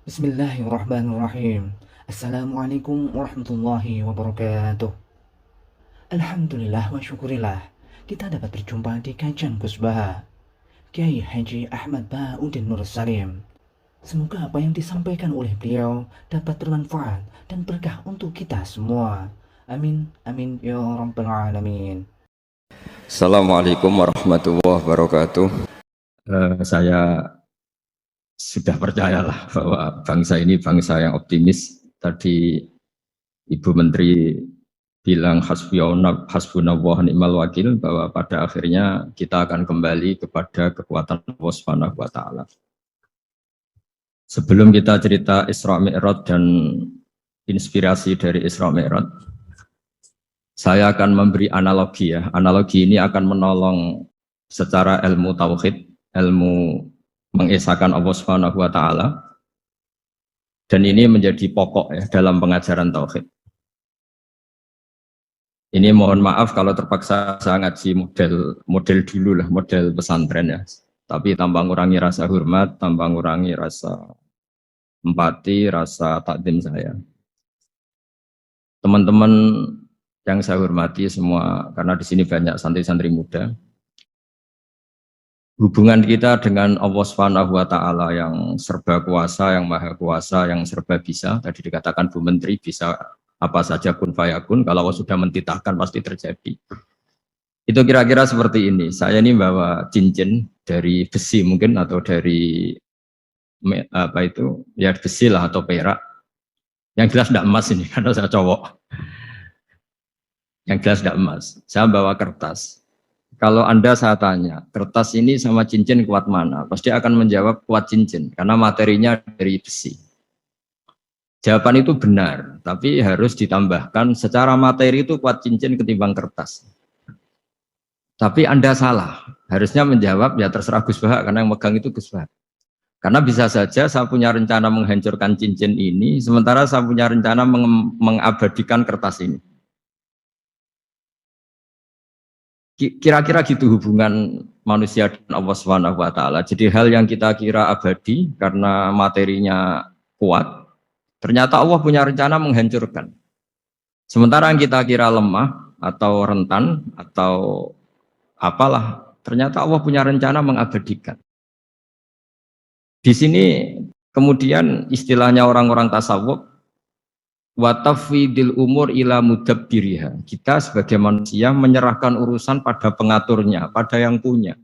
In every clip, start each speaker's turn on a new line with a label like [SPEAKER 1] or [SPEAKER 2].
[SPEAKER 1] Bismillahirrahmanirrahim. Assalamualaikum warahmatullahi wabarakatuh. Alhamdulillah wa syukurillah, kita dapat berjumpa di kajian Kusbah Kiai Haji Ahmad Ba'udin Nur Salim. Semoga apa yang disampaikan oleh beliau dapat bermanfaat dan berkah untuk kita semua. Amin, amin, ya rabbal alamin.
[SPEAKER 2] Assalamualaikum warahmatullahi wabarakatuh. Saya sudah percayalah bahwa bangsa ini bangsa yang optimis. Tadi Ibu Menteri bilang hasbunallah ni'mal wakil, bahwa pada akhirnya kita akan kembali kepada kekuatan Allah Subhanahu wa taala. Sebelum kita cerita Isra Mi'raj dan inspirasi dari Isra Mi'raj, saya akan memberi analogi ya. Analogi ini akan menolong secara ilmu tauhid, ilmu mengesahkan Allah Subhanahu wa taala. Dan ini menjadi pokok ya dalam pengajaran tauhid. Ini mohon maaf kalau terpaksa saya ngaji model dulu lah, model pesantren ya. Tapi tanpa ngurangi rasa hormat, tanpa ngurangi rasa empati, rasa takdim saya. Teman-teman yang saya hormati semua, karena di sini banyak santri-santri muda. Hubungan kita dengan Allah Subhanahu wa taala yang serba kuasa, yang maha kuasa, yang serba bisa. Tadi dikatakan Bu Menteri bisa apa saja kun fayakun, kalau Allah sudah mentitahkan pasti terjadi. Itu kira-kira seperti ini. Saya ini bawa cincin dari besi mungkin, atau dari apa itu, ya besi lah atau perak. Yang jelas tidak emas ini karena saya cowok. Yang jelas tidak emas. Saya bawa kertas. Kalau Anda saya tanya, kertas ini sama cincin kuat mana? Pasti akan menjawab kuat cincin, karena materinya dari besi. Jawaban itu benar, tapi harus ditambahkan secara materi itu kuat cincin ketimbang kertas. Tapi Anda salah, harusnya menjawab ya terserah Gus Bahak, karena yang megang itu Gus Bahak. Karena bisa saja saya punya rencana menghancurkan cincin ini, sementara saya punya rencana mengabadikan kertas ini. Kira-kira gitu hubungan manusia dan Allah Subhanahu wa taala. Jadi hal yang kita kira abadi karena materinya kuat, ternyata Allah punya rencana menghancurkan. Sementara yang kita kira lemah atau rentan atau apalah, ternyata Allah punya rencana mengabadikan. Di sini kemudian istilahnya orang-orang tasawuf, wa tafwidil umur ila mudabbiriha. Kita sebagai manusia menyerahkan urusan pada pengaturnya, pada yang punya.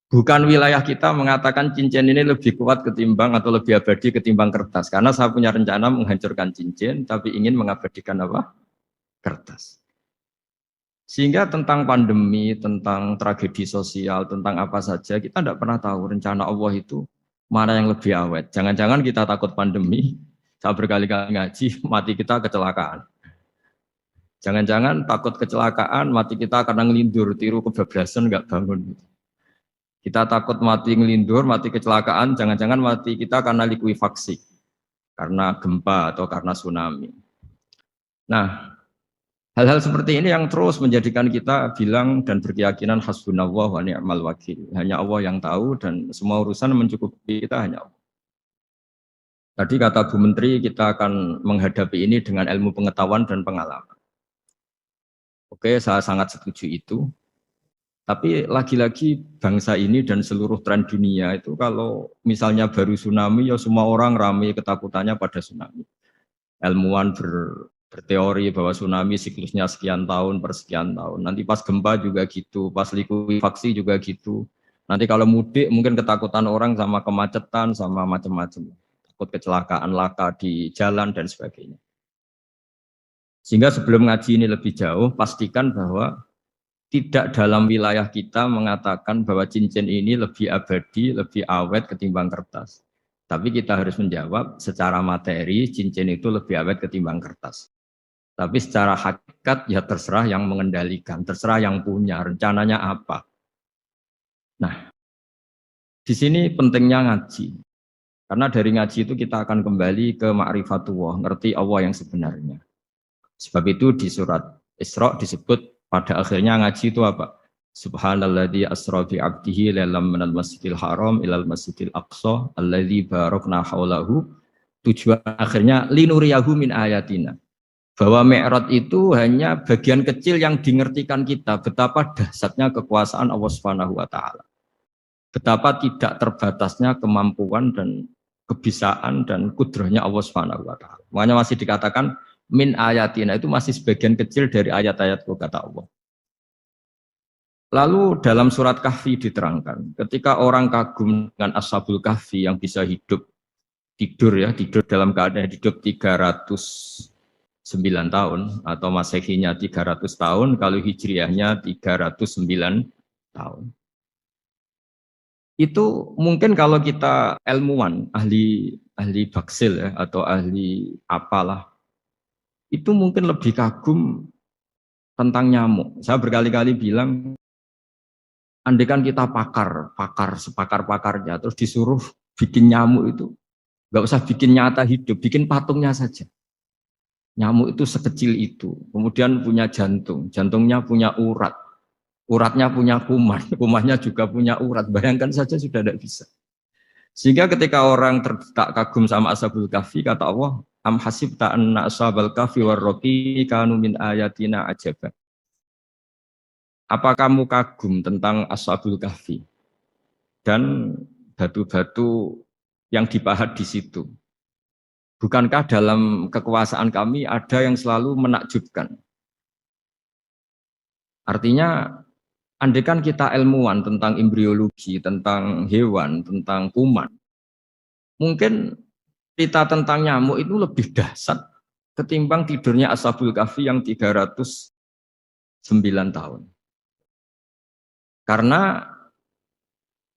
[SPEAKER 2] Bukan wilayah kita mengatakan cincin ini lebih kuat ketimbang atau lebih abadi ketimbang kertas. Karena saya punya rencana menghancurkan cincin, tapi ingin mengabadikan apa? Kertas. Sehingga tentang pandemi, tentang tragedi sosial, tentang apa saja, kita tidak pernah tahu rencana Allah itu mana yang lebih awet. Jangan-jangan kita takut pandemi, saya berkali-kali ngaji, mati kita kecelakaan. Jangan-jangan takut kecelakaan, mati kita karena ngelindur, tiru kebablasan, nggak bangun. Kita takut mati ngelindur, mati kecelakaan, jangan-jangan mati kita karena likuifaksi, karena gempa atau karena tsunami. Nah, hal-hal seperti ini yang terus menjadikan kita bilang dan berkeyakinan hasbunallah wa ni'mal wakil. Hanya Allah yang tahu dan semua urusan mencukupi kita hanya Allah. Tadi kata Bu Menteri, kita akan menghadapi ini dengan ilmu pengetahuan dan pengalaman. Oke, saya sangat setuju itu. Tapi lagi-lagi bangsa ini dan seluruh tren dunia itu kalau misalnya baru tsunami, ya semua orang ramai ketakutannya pada tsunami. Ilmuwan berteori bahwa tsunami siklusnya sekian tahun per sekian tahun. Nanti pas gempa juga gitu, pas likuifaksi juga gitu. Nanti kalau mudik mungkin ketakutan orang sama kemacetan, sama macam-macam. Takut kecelakaan laka di jalan dan sebagainya. Sehingga sebelum ngaji ini lebih jauh, pastikan bahwa tidak dalam wilayah kita mengatakan bahwa cincin ini lebih abadi, lebih awet ketimbang kertas. Tapi kita harus menjawab secara materi, cincin itu lebih awet ketimbang kertas. Tapi secara hakikat ya terserah yang mengendalikan, terserah yang punya, rencananya apa. Nah, di sini pentingnya ngaji. Karena dari ngaji itu kita akan kembali ke ma'rifatullah, ngerti Allah yang sebenarnya. Sebab itu di surat Isra disebut pada akhirnya ngaji itu apa? Subhanalladzi asra bi 'abdihi lailam minal masjidil haram ilal masjidil aqsa alladzi barakna haulahu. Tujuan akhirnya linuriyahu min ayatina. Bahwa Mi'raj itu hanya bagian kecil yang dimengertikan kita betapa dahsyatnya kekuasaan Allah Subhanahu wa taala. Betapa tidak terbatasnya kemampuan dan kebisaan dan kudrahnya Allah Subhanahu wa taala. Makanya masih dikatakan min ayatina, itu masih sebagian kecil dari ayat-ayatku kata Allah. Lalu dalam surat Kahfi diterangkan, ketika orang kagum dengan Ashabul Kahfi yang bisa hidup tidur dalam keadaan hidup 309 tahun atau Masehinya 300 tahun, kalau Hijriahnya 309 tahun. Itu mungkin kalau kita ilmuwan, ahli baksil ya, atau ahli apalah, itu mungkin lebih kagum tentang nyamuk. Saya berkali-kali bilang, andaikan kita sepakar-pakarnya, terus disuruh bikin nyamuk itu, nggak usah bikin nyata hidup, bikin patungnya saja. Nyamuk itu sekecil itu, kemudian punya jantung, jantungnya punya urat, uratnya punya kuman, kumannya juga punya urat. Bayangkan saja sudah tidak bisa. Sehingga ketika orang tak kagum sama Ashabul Kahfi, kata Allah, am hasibta anna ashabal kahfi warraqi kanu min ayatina ajaba. Apa kamu kagum tentang Ashabul Kahfi dan batu-batu yang dipahat di situ? Bukankah dalam kekuasaan kami ada yang selalu menakjubkan? Artinya, andaikan kita ilmuwan tentang embriologi, tentang hewan, tentang kuman, mungkin cerita tentang nyamuk itu lebih dahsyat ketimbang tidurnya Ashabul Kahfi yang 309 tahun. Karena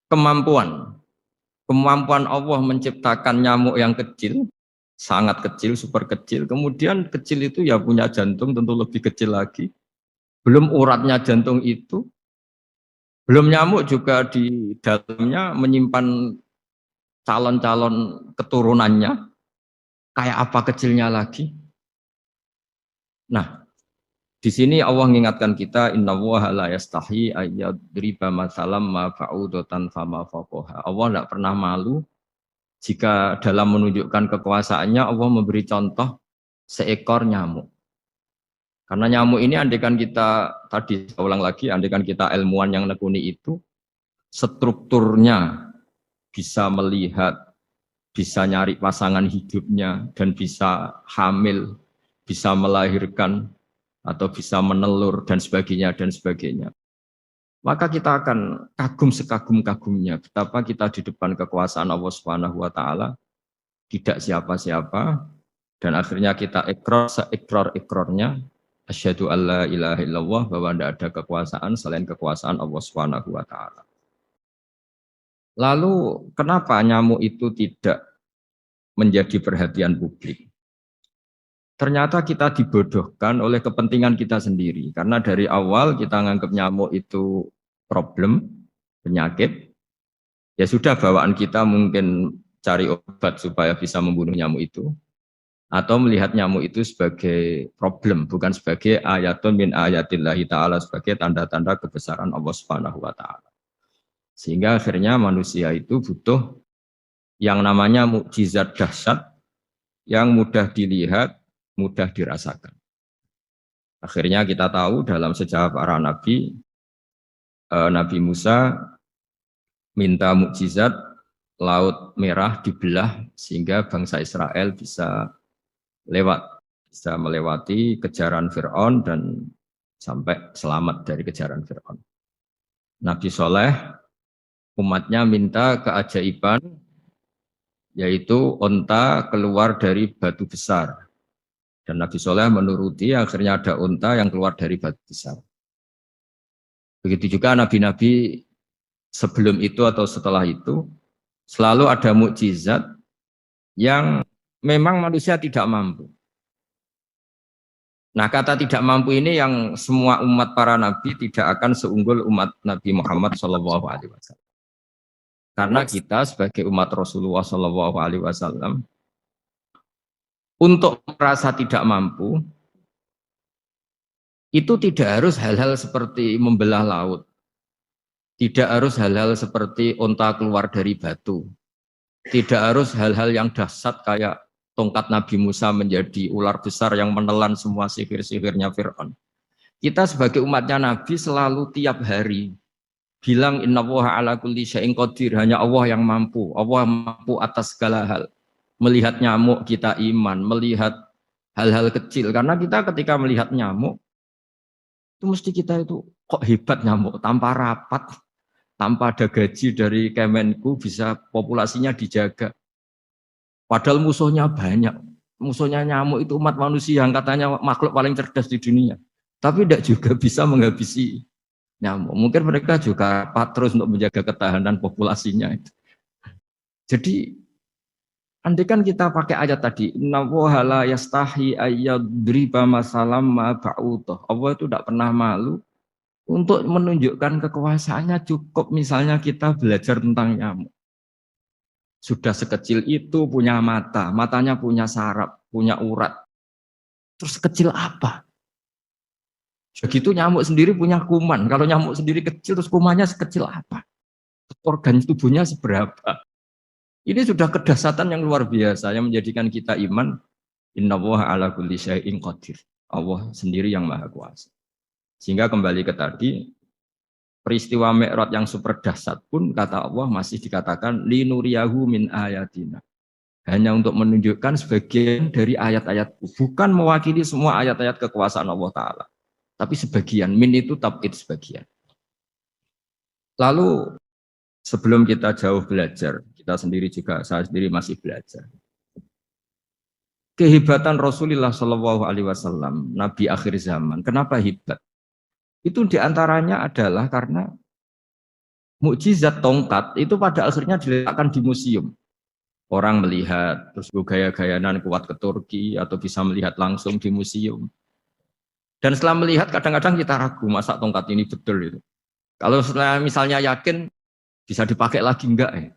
[SPEAKER 2] kemampuan Allah menciptakan nyamuk yang kecil, sangat kecil, super kecil, kemudian kecil itu ya punya jantung tentu lebih kecil lagi, belum uratnya jantung itu, belum nyamuk juga di dalamnya menyimpan calon-calon keturunannya, kayak apa kecilnya lagi. Nah, di sini Allah mengingatkan kita, innallaha la yastahi ayyadriba matsalam ma ba'udatan fama fawqaha. Allah tidak pernah malu jika dalam menunjukkan kekuasaannya Allah memberi contoh seekor nyamuk. Karena nyamuk ini andaikan kita, tadi saya ulang lagi, andaikan kita ilmuwan yang nekuni itu, strukturnya bisa melihat, bisa nyari pasangan hidupnya, dan bisa hamil, bisa melahirkan, atau bisa menelur, dan sebagainya. Maka kita akan kagum sekagum-kagumnya betapa kita di depan kekuasaan Allah Subhanahu wa taala tidak siapa-siapa, dan akhirnya kita seikrar-ikrarnya asyhadu alla ilaha illallah, bahwa tidak ada kekuasaan selain kekuasaan Allah Subhanahu wa taala. Lalu kenapa nyamuk itu tidak menjadi perhatian publik? Ternyata kita dibodohkan oleh kepentingan kita sendiri, karena dari awal kita menganggap nyamuk itu problem, penyakit, ya sudah bawaan kita mungkin cari obat supaya bisa membunuh nyamuk itu, atau melihat nyamuk itu sebagai problem, bukan sebagai ayatun min ayatillahi ta'ala, sebagai tanda-tanda kebesaran Allah Subhanahu wa ta'ala. Sehingga akhirnya manusia itu butuh yang namanya mukjizat dahsyat yang mudah dilihat, mudah dirasakan. Akhirnya kita tahu dalam sejarah para nabi, Nabi Musa minta mukjizat Laut Merah dibelah sehingga bangsa Israel bisa melewati kejaran Fir'aun dan sampai selamat dari kejaran Fir'aun. Nabi Soleh umatnya minta keajaiban, yaitu onta keluar dari batu besar. Dan Nabi Soleh menuruti, akhirnya ada onta yang keluar dari batu besar. Begitu juga nabi-nabi sebelum itu atau setelah itu, selalu ada mukjizat yang memang manusia tidak mampu. Nah, kata tidak mampu ini yang semua umat para nabi tidak akan seunggul umat Nabi Muhammad SAW. Karena kita sebagai umat Rasulullah SAW, untuk merasa tidak mampu, itu tidak harus hal-hal seperti membelah laut, Tidak harus hal-hal seperti unta keluar dari batu. Tidak harus hal-hal yang dahsyat kayak tongkat Nabi Musa menjadi ular besar yang menelan semua sihir-sihirnya Fir'aun. Kita sebagai umatnya Nabi selalu tiap hari bilang innallaha ala kulli syai'in qadir, hanya Allah yang mampu. Allah mampu atas segala hal. Melihat nyamuk kita iman, melihat hal-hal kecil. Karena kita ketika melihat nyamuk, itu mesti kita itu kok hebat nyamuk, tanpa rapat, tanpa ada gaji dari Kemenku bisa populasinya dijaga. Padahal musuhnya banyak. Musuhnya nyamuk itu umat manusia yang katanya makhluk paling cerdas di dunia. Tapi tidak juga bisa menghabisi nyamuk. Mungkin mereka juga rapat terus untuk menjaga ketahanan populasinya. Jadi andai kan kita pakai ayat tadi, innallaha la yastahi ayyadriba masalam ma ba'udah. Allah itu tidak pernah malu untuk menunjukkan kekuasaannya. Cukup misalnya kita belajar tentang nyamuk. Sudah sekecil itu punya mata, matanya punya saraf, punya urat. Terus sekecil apa? Begitu nyamuk sendiri punya kuman. Kalau nyamuk sendiri kecil, terus kumannya sekecil apa? Organ tubuhnya seberapa? Ini sudah kedahsyatan yang luar biasa yang menjadikan kita iman. Innallaha ala kulli syai'in qadir. Allah sendiri yang maha kuasa. Sehingga kembali ke tadi, peristiwa Mi'raj yang super dahsyat pun kata Allah masih dikatakan linuriyahu min ayatina. Hanya untuk menunjukkan sebagian dari ayat-ayatku. Bukan mewakili semua ayat-ayat kekuasaan Allah Ta'ala. Tapi sebagian, min itu tab'id sebagian. Lalu sebelum kita jauh belajar, kita sendiri juga, saya sendiri masih belajar. Kehebatan Rasulullah Shallallahu Alaihi Wasallam, Nabi akhir zaman. Kenapa hebat? Itu diantaranya adalah karena mukjizat tongkat itu pada akhirnya diletakkan di museum. Orang melihat, terus gaya-gayanan kuat ke Turki, atau bisa melihat langsung di museum. Dan setelah melihat, kadang-kadang kita ragu, masa tongkat ini betul itu. Kalau setelah misalnya yakin, bisa dipakai lagi enggak ya?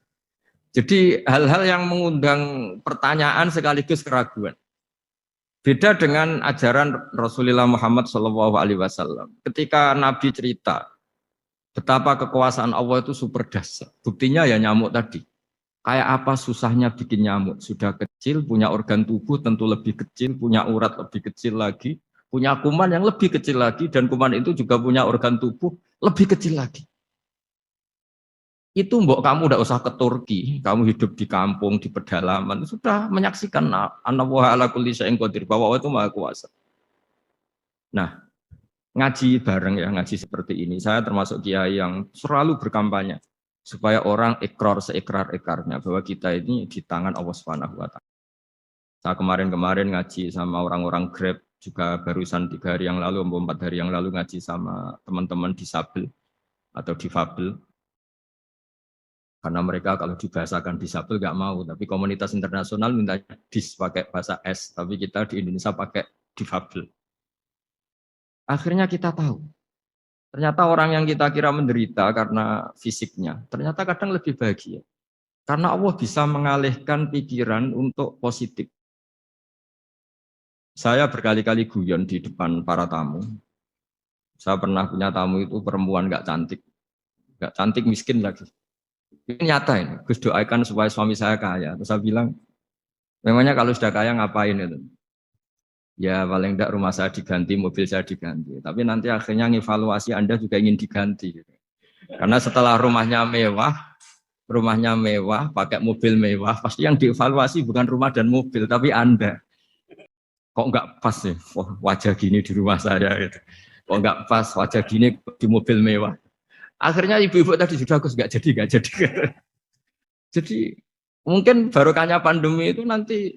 [SPEAKER 2] Jadi hal-hal yang mengundang pertanyaan sekaligus keraguan. Beda dengan ajaran Rasulullah Muhammad SAW. Ketika Nabi cerita betapa kekuasaan Allah itu super dahsyat. Buktinya ya nyamuk tadi. Kayak apa susahnya bikin nyamuk? Sudah kecil, punya organ tubuh tentu lebih kecil, punya urat lebih kecil lagi, punya kuman yang lebih kecil lagi, dan kuman itu juga punya organ tubuh lebih kecil lagi. Itu mbok kamu tidak usah ke Turki, kamu hidup di kampung, di pedalaman, sudah menyaksikan anallaha ala kulli syai'in qadir, bahwa Allah itu maha kuasa. Nah, ngaji bareng ya, ngaji seperti ini. Saya termasuk kiai yang selalu berkampanye supaya orang ikrar seikrar-ikrarnya bahwa kita ini di tangan Allah Subhanahu wa taala. Saya kemarin-kemarin ngaji sama orang-orang Grab, juga barusan 3 hari yang lalu, 4 hari yang lalu ngaji sama teman-teman disabel atau difabel. Karena mereka kalau dibahasakan disabel nggak mau, tapi komunitas internasional minta dis pakai bahasa S, tapi kita di Indonesia pakai difabel. Akhirnya kita tahu, ternyata orang yang kita kira menderita karena fisiknya, ternyata kadang lebih bahagia. Karena Allah bisa mengalihkan pikiran untuk positif. Saya berkali-kali guyon di depan para tamu. Saya pernah punya tamu itu perempuan nggak cantik miskin lagi. Ini nyata ini, Gus doakan supaya suami saya kaya. Terus saya bilang, memangnya kalau sudah kaya ngapain itu? Ya paling tidak rumah saya diganti, mobil saya diganti. Tapi nanti akhirnya ngevaluasi Anda juga ingin diganti. Karena setelah rumahnya mewah, pakai mobil mewah, pasti yang dievaluasi bukan rumah dan mobil, tapi Anda. Kok nggak pas ya wajah gini di rumah saya gitu. Kok nggak pas wajah gini di mobil mewah. Akhirnya ibu-ibu tadi sudah Gus nggak jadi. Jadi mungkin barokahnya pandemi itu nanti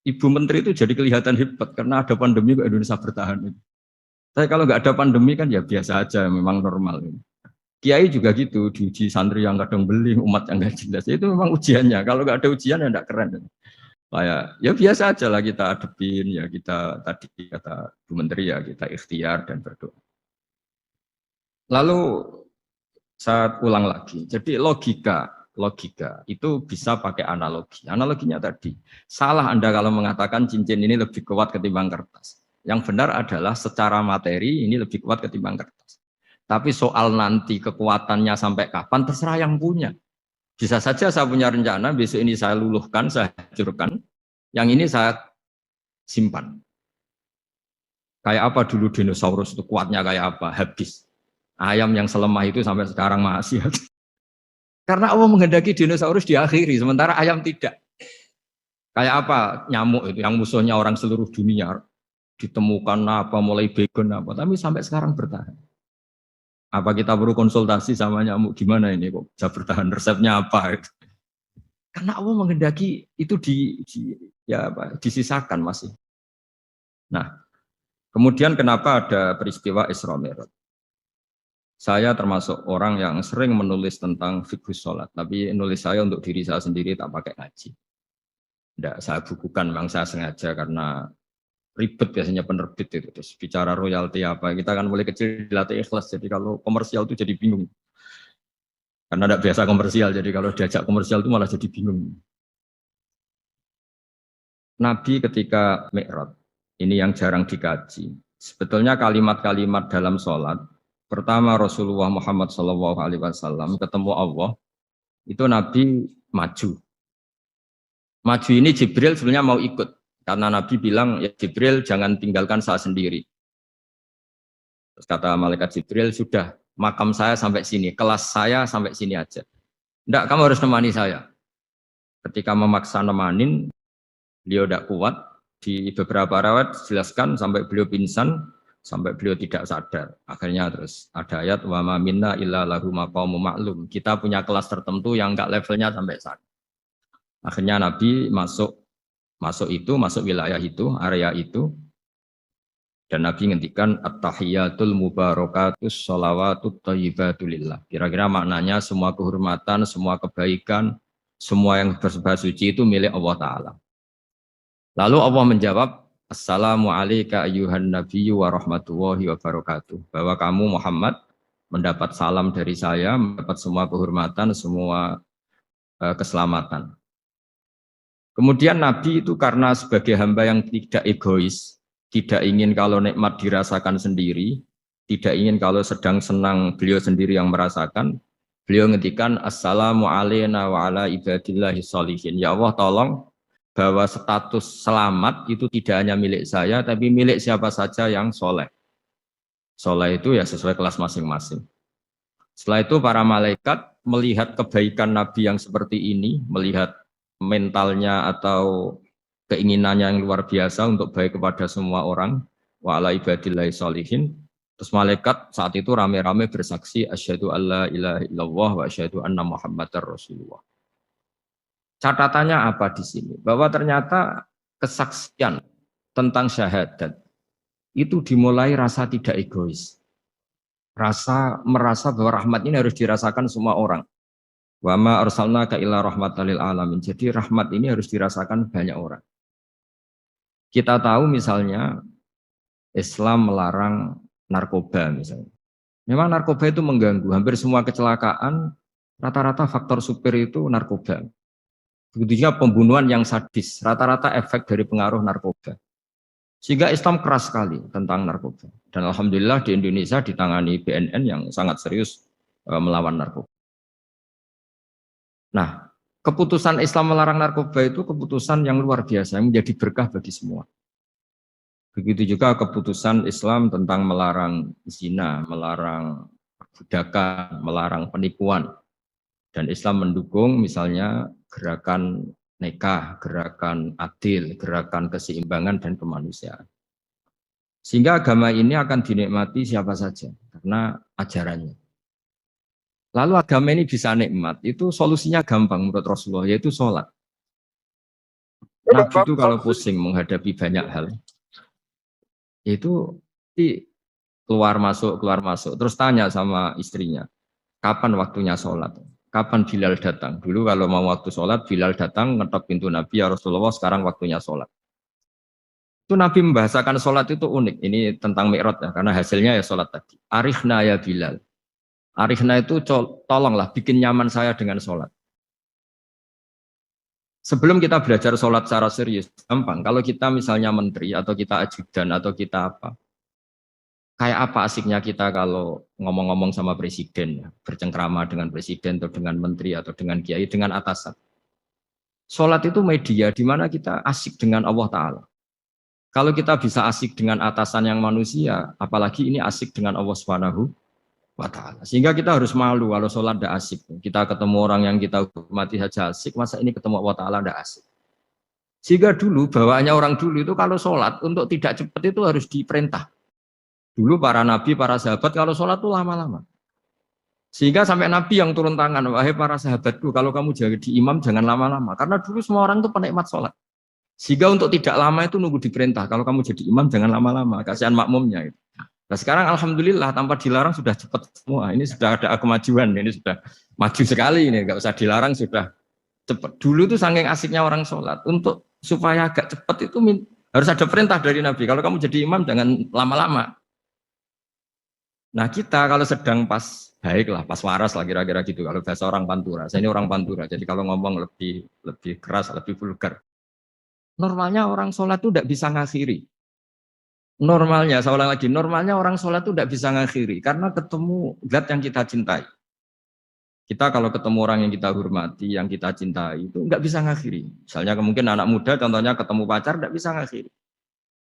[SPEAKER 2] Ibu Menteri itu jadi kelihatan hebat karena ada pandemi kok Indonesia bertahan. Tapi kalau nggak ada pandemi kan ya biasa aja, memang normal. Kiai juga gitu, diuji santri yang kadang beli, umat yang nggak jelas. Itu memang ujiannya. Kalau nggak ada ujian ya nggak keren. Kayak ya biasa aja lah kita hadepin, ya kita tadi kata Bu Menteri ya kita ikhtiar dan berdoa. Lalu saya ulang lagi. Jadi logika itu bisa pakai analogi. Analoginya tadi, salah Anda kalau mengatakan cincin ini lebih kuat ketimbang kertas. Yang benar adalah secara materi ini lebih kuat ketimbang kertas. Tapi soal nanti kekuatannya sampai kapan terserah yang punya. Bisa saja saya punya rencana besok ini saya luluhkan, saya hancurkan, yang ini saya simpan. Kayak apa dulu dinosaurus itu kuatnya kayak apa? Habis. Ayam yang selemah itu sampai sekarang masih. Karena Allah menghendaki dinosaurus diakhiri, sementara ayam tidak. Kayak apa nyamuk itu yang musuhnya orang seluruh dunia, ditemukan apa mulai begon apa, tapi sampai sekarang bertahan. Apa kita perlu konsultasi sama nyamuk gimana ini kok bisa bertahan, resepnya apa itu. Karena Allah menghendaki itu disisakan masih. Nah, kemudian kenapa ada peristiwa Isra Mi'raj? Saya termasuk orang yang sering menulis tentang fikih sholat, tapi nulis saya untuk diri saya sendiri tak pakai ngaji. Tidak saya bukukan, memang saya sengaja karena ribet biasanya penerbit itu. Terus bicara royalti apa, kita kan mulai kecil dilatih ikhlas, jadi kalau komersial itu jadi bingung. Karena tidak biasa komersial, jadi kalau diajak komersial itu malah jadi bingung. Nabi ketika Mi'raj, ini yang jarang dikaji. Sebetulnya kalimat-kalimat dalam sholat, pertama Rasulullah Muhammad SAW ketemu Allah, itu Nabi maju. Maju ini Jibril sebenarnya mau ikut, karena Nabi bilang, ya Jibril jangan tinggalkan saya sendiri. Terus kata malaikat Jibril, sudah makam saya sampai sini, kelas saya sampai sini aja. Enggak, kamu harus nemani saya. Ketika memaksa nemanin, beliau tidak kuat. Di beberapa rawat jelaskan sampai beliau pingsan, sampai beliau tidak sadar. Akhirnya terus ada ayat wa ma minna illa lahu maqamun ma'lum. Kita punya kelas tertentu yang enggak levelnya sampai sana. Akhirnya Nabi masuk wilayah itu, area itu. Dan Nabi ngendikan at-tahiyatul mubarakatus sholawatut thayyibatulillah. Kira-kira maknanya semua kehormatan, semua kebaikan, semua yang bersembah suci itu milik Allah Ta'ala. Lalu Allah menjawab, Assalamu alayka ayyuhan nabiyyu wa rahmatullahi wa barakatuh. Bahwa kamu Muhammad mendapat salam dari saya, mendapat semua kehormatan, semua keselamatan. Kemudian Nabi itu karena sebagai hamba yang tidak egois, tidak ingin kalau nikmat dirasakan sendiri, tidak ingin kalau sedang senang beliau sendiri yang merasakan, beliau ngendikan Assalamu alayna wa ala ibadillahi sholihin. Ya Allah tolong bahwa status selamat itu tidak hanya milik saya, tapi milik siapa saja yang soleh. Soleh itu ya sesuai kelas masing-masing. Setelah itu para malaikat melihat kebaikan Nabi yang seperti ini, melihat mentalnya atau keinginannya yang luar biasa untuk baik kepada semua orang, wa ala ibadillahi sholihin. Terus malaikat saat itu rame-rame bersaksi asyhadu alla ilaha illallah wa asyhadu anna muhammadar rasulullah. Catatannya apa di sini? Bahwa ternyata kesaksian tentang syahadat itu dimulai rasa tidak egois. Merasa bahwa rahmat ini harus dirasakan semua orang. Wa ma arsalnaka illa rahmatan lil alamin. Jadi rahmat ini harus dirasakan banyak orang. Kita tahu misalnya Islam melarang narkoba misalnya. Memang narkoba itu mengganggu. Hampir semua kecelakaan rata-rata faktor supir itu narkoba. Begitu juga pembunuhan yang sadis, rata-rata efek dari pengaruh narkoba. Sehingga Islam keras sekali tentang narkoba. Dan alhamdulillah di Indonesia ditangani BNN yang sangat serius melawan narkoba. Nah, keputusan Islam melarang narkoba itu keputusan yang luar biasa, yang menjadi berkah bagi semua. Begitu juga keputusan Islam tentang melarang zina, melarang perbudakan, melarang penipuan. Dan Islam mendukung misalnya gerakan nikah, gerakan adil, gerakan keseimbangan dan kemanusiaan. Sehingga agama ini akan dinikmati siapa saja karena ajarannya. Lalu agama ini bisa nikmat, itu solusinya gampang menurut Rasulullah, yaitu sholat. Nabi itu kalau pusing menghadapi banyak hal, itu keluar masuk, terus tanya sama istrinya, kapan waktunya sholat? Kapan Bilal datang? Dulu kalau mau waktu sholat, Bilal datang, ngetok pintu Nabi, ya Rasulullah sekarang waktunya sholat. Itu Nabi membahasakan sholat itu unik. Ini tentang Mi'raj ya, karena hasilnya ya sholat tadi. Arifna ya Bilal. Arifna itu tolonglah bikin nyaman saya dengan sholat. Sebelum kita belajar sholat secara serius, gampang. Kalau kita misalnya menteri atau kita ajudan atau kita apa, Kayak apa asiknya kita kalau ngomong-ngomong sama presiden, ya, bercengkrama dengan presiden atau dengan menteri atau dengan kiai, dengan atasan. Sholat itu media di mana kita asik dengan Allah Ta'ala. Kalau kita bisa asik dengan atasan yang manusia, apalagi ini asik dengan Allah Subhanahu wa Ta'ala. Sehingga kita harus malu kalau sholat tidak asik. Kita ketemu orang yang kita hormati saja asik, masa ini ketemu Allah Ta'ala tidak asik. Sehingga dulu, bawaannya orang dulu itu kalau sholat, untuk tidak cepat itu harus diperintah. Dulu para nabi, para sahabat kalau sholat itu lama-lama. Sehingga sampai nabi yang turun tangan, wahai para sahabatku, kalau kamu jadi imam jangan lama-lama. Karena dulu semua orang itu penikmat sholat. Sehingga untuk tidak lama itu nunggu diperintah. Kalau kamu jadi imam jangan lama-lama, kasihan makmumnya. Itu. Nah sekarang alhamdulillah tanpa dilarang sudah cepat semua. Ini sudah ada kemajuan, ini sudah maju sekali ini. Nggak usah dilarang sudah cepat. Dulu tuh saking asiknya orang sholat. Untuk supaya agak cepat itu harus ada perintah dari Nabi. Kalau kamu jadi imam jangan lama-lama. Nah kita kalau sedang pas baik lah, pas waras lah kira-kira gitu. Kalau bahasa orang Pantura, saya ini orang Pantura. Jadi kalau ngomong lebih keras, lebih vulgar. Normalnya orang sholat itu tidak bisa ngakhiri. Normalnya, saya ulang lagi, normalnya orang sholat itu tidak bisa ngakhiri. Karena ketemu zat yang kita cintai. Kita kalau ketemu orang yang kita hormati, yang kita cintai, itu nggak bisa ngakhiri. Misalnya mungkin anak muda, contohnya ketemu pacar, nggak bisa ngakhiri.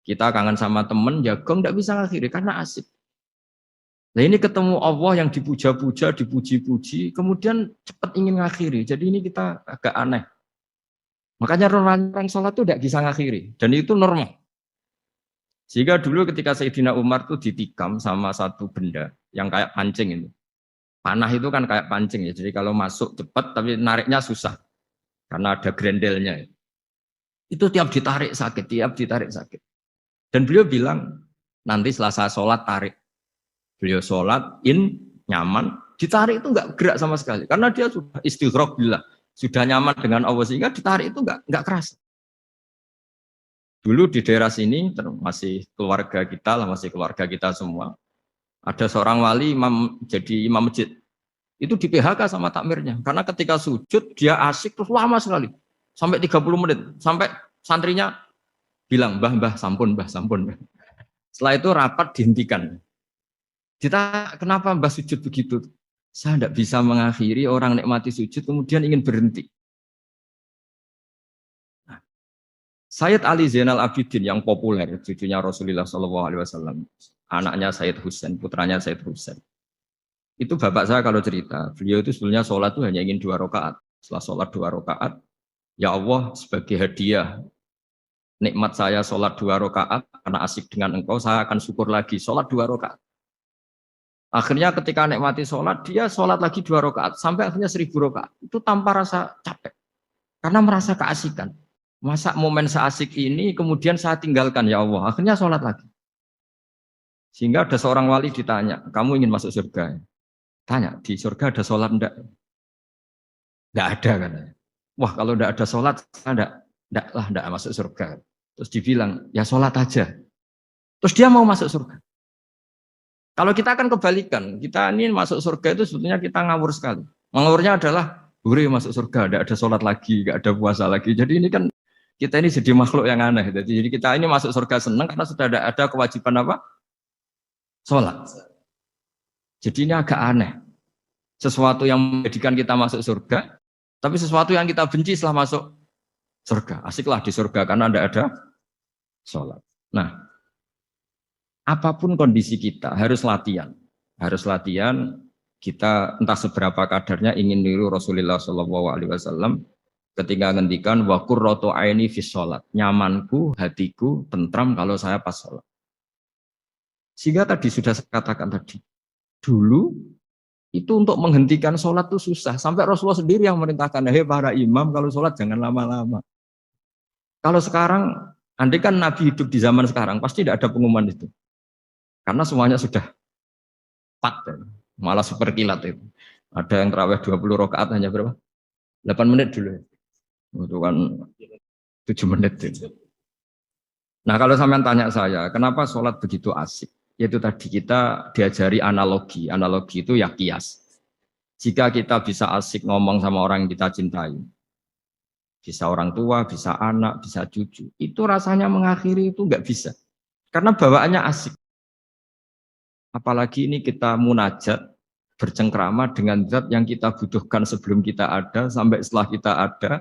[SPEAKER 2] Kita kangen sama temen, jagung, nggak bisa ngakhiri, karena asik. Nah ini ketemu Allah yang dipuja-puja, dipuji-puji, kemudian cepat ingin ngakhiri. Jadi ini kita agak aneh. Makanya orang sholat itu tidak bisa ngakhiri. Dan itu normal. Sehingga dulu ketika Sayyidina Umar itu ditikam sama satu benda yang kayak pancing itu. Panah itu kan kayak pancing ya. Jadi kalau masuk cepat tapi nariknya susah. Karena ada grendelnya. Itu tiap ditarik sakit, tiap ditarik sakit. Dan beliau bilang, nanti setelah saya sholat tarik. Beliau sholat, nyaman. Ditarik itu enggak gerak sama sekali. Karena dia sudah istighraq billah. Sudah nyaman dengan Allah sehingga ditarik itu enggak keras. Dulu di daerah sini masih keluarga kita lah, masih keluarga kita semua. Ada seorang wali jadi imam masjid. Itu di PHK sama takmirnya. Karena ketika sujud dia asik terus lama sekali. Sampai 30 menit. Sampai santrinya bilang, mbah, sampun, mbah, sampun. Setelah itu rapat dihentikan. Kita kenapa mbah sujud begitu? Saya tidak bisa mengakhiri orang nikmati sujud kemudian ingin berhenti. Sayyid Ali Zainal Abidin yang populer, cucunya Rasulullah SAW, anaknya Sayyid Husain, putranya Sayyid Husain. Itu bapak saya kalau cerita, beliau itu sebenarnya sholat itu hanya ingin 2 rakaat. Setelah sholat 2 rakaat, ya Allah sebagai hadiah, nikmat saya sholat 2 rakaat, karena asik dengan engkau, saya akan syukur lagi, sholat 2 rakaat. Akhirnya ketika nikmati sholat, dia sholat lagi 2 rakaat, sampai akhirnya 1000 rakaat. Itu tanpa rasa capek, karena merasa keasikan. Masa momen seasik ini kemudian saya tinggalkan ya Allah. Akhirnya sholat lagi. Sehingga ada seorang wali ditanya, kamu ingin masuk surga? Tanya, di surga ada sholat enggak? Enggak ada katanya. Wah kalau enggak ada sholat, saya enggak masuk surga. Terus dibilang, ya sholat aja. Terus dia mau masuk surga. Kalau kita akan kebalikan, kita ini masuk surga itu sebetulnya kita ngawur sekali. Ngawurnya adalah, masuk surga, enggak ada sholat lagi, enggak ada puasa lagi. Jadi ini kan kita ini jadi makhluk yang aneh. Jadi kita ini masuk surga senang karena sudah ada kewajiban apa? Sholat. Jadi ini agak aneh. Sesuatu yang menjadikan kita masuk surga, tapi sesuatu yang kita benci setelah masuk surga. Asiklah di surga karena ada sholat. Nah, apapun kondisi kita harus latihan. Harus latihan kita entah seberapa kadarnya ingin niru Rasulullah SAW. Ketika ngendikan wa qurratu aini fi sholat, nyamanku, hatiku, tentram kalau saya pas sholat. Sehingga tadi sudah saya katakan tadi, dulu itu untuk menghentikan sholat itu susah. Sampai Rasulullah sendiri yang merintahkan, hei para imam kalau sholat jangan lama-lama. Kalau sekarang, andai kan Nabi hidup di zaman sekarang, pasti tidak ada pengumuman itu. Karena semuanya sudah pat, malah super kilat itu. Ada yang terawih 20 rakaat hanya berapa? 8 menit dulu. Itu kan 7 menit itu. Nah kalau sampean tanya saya, kenapa sholat begitu asik? Yaitu tadi kita diajari analogi. Analogi itu ya kias. Jika kita bisa asik ngomong sama orang yang kita cintai, bisa orang tua, bisa anak, bisa cucu, itu rasanya mengakhiri itu nggak bisa. Karena bawaannya asik. Apalagi ini kita munajat, bercengkrama dengan zat yang kita butuhkan sebelum kita ada, sampai setelah kita ada,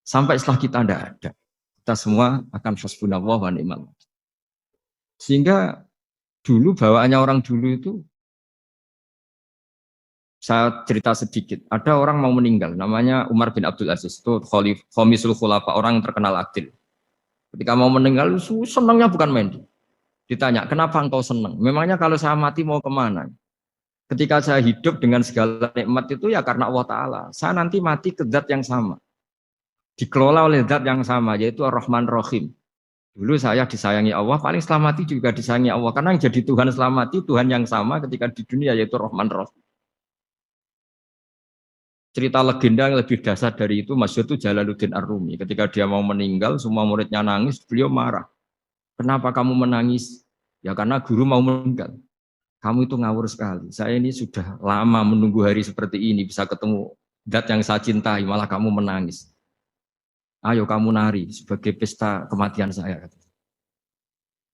[SPEAKER 2] sampai setelah kita tidak ada. Kita semua akan hasbunallah wa ni'mal wakil. Sehingga dulu bawaannya orang dulu itu, saya cerita sedikit. Ada orang mau meninggal, namanya Umar bin Abdul Aziz, itu Khomisul Khulafa, orang yang terkenal adil. Ketika mau meninggal, senangnya bukan main. Ditanya, kenapa engkau senang? Memangnya kalau saya mati mau kemana? Ketika saya hidup dengan segala nikmat itu ya karena Allah Ta'ala. Saya nanti mati ke zat yang sama. Dikelola oleh zat yang sama, yaitu Ar-Rahman Rahim. Dulu saya disayangi Allah, paling setelah mati juga disayangi Allah. Karena yang jadi Tuhan setelah mati, Tuhan yang sama ketika di dunia, yaitu Rahman Rahim. Cerita legenda yang lebih dasar dari itu, masyhur itu Jalaluddin Ar-Rumi. Ketika dia mau meninggal, semua muridnya nangis, beliau marah. Kenapa kamu menangis? Ya karena guru mau meninggal. Kamu itu ngawur sekali. Saya ini sudah lama menunggu hari seperti ini, bisa ketemu zat yang saya cintai, malah kamu menangis. Ayo kamu nari sebagai pesta kematian saya.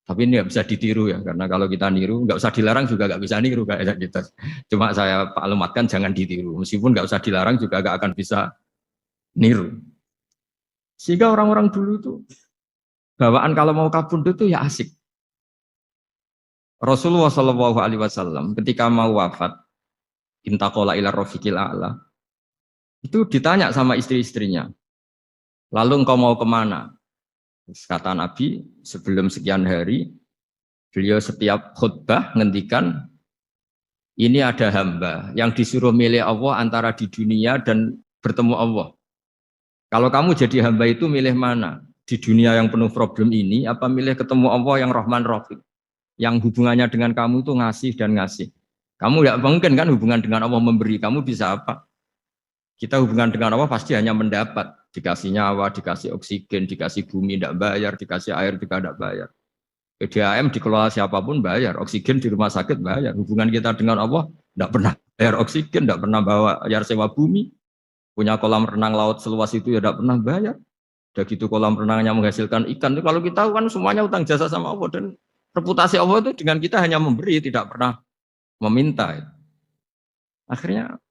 [SPEAKER 2] Tapi ini nggak bisa ditiru ya, karena kalau kita niru, nggak usah dilarang juga nggak bisa niru kayak gitu. Cuma saya maklumatkan jangan ditiru. Meskipun nggak usah dilarang juga nggak akan bisa niru. Sehingga orang-orang dulu itu bawaan kalau mau kabundut itu ya asik. Rasulullah Shallallahu Alaihi Wasallam ketika mau wafat, intakola ila rofiqil a'la, itu ditanya sama istri-istrinya, lalu engkau mau kemana? Kata Nabi, sebelum sekian hari, beliau setiap khutbah ngendikan, ini ada hamba yang disuruh milih Allah antara di dunia dan bertemu Allah. Kalau kamu jadi hamba itu milih mana? Di dunia yang penuh problem ini, apa milih ketemu Allah yang Rahman Rahim? Yang hubungannya dengan kamu itu ngasih dan ngasih. Kamu tidak mungkin kan hubungan dengan Allah memberi, kamu bisa apa? Kita hubungan dengan Allah pasti hanya mendapat. Dikasih nyawa, dikasih oksigen, dikasih bumi tidak bayar, dikasih air juga tidak bayar. PDAM dikelola siapapun bayar, oksigen di rumah sakit bayar. Hubungan kita dengan Allah tidak pernah bayar oksigen, tidak pernah bayar sewa bumi. Punya kolam renang laut seluas itu ya tidak pernah bayar. Udah gitu kolam renangnya menghasilkan ikan. Kalau kita kan semuanya utang jasa sama Allah, dan reputasi Allah itu dengan kita hanya memberi, tidak pernah meminta. Akhirnya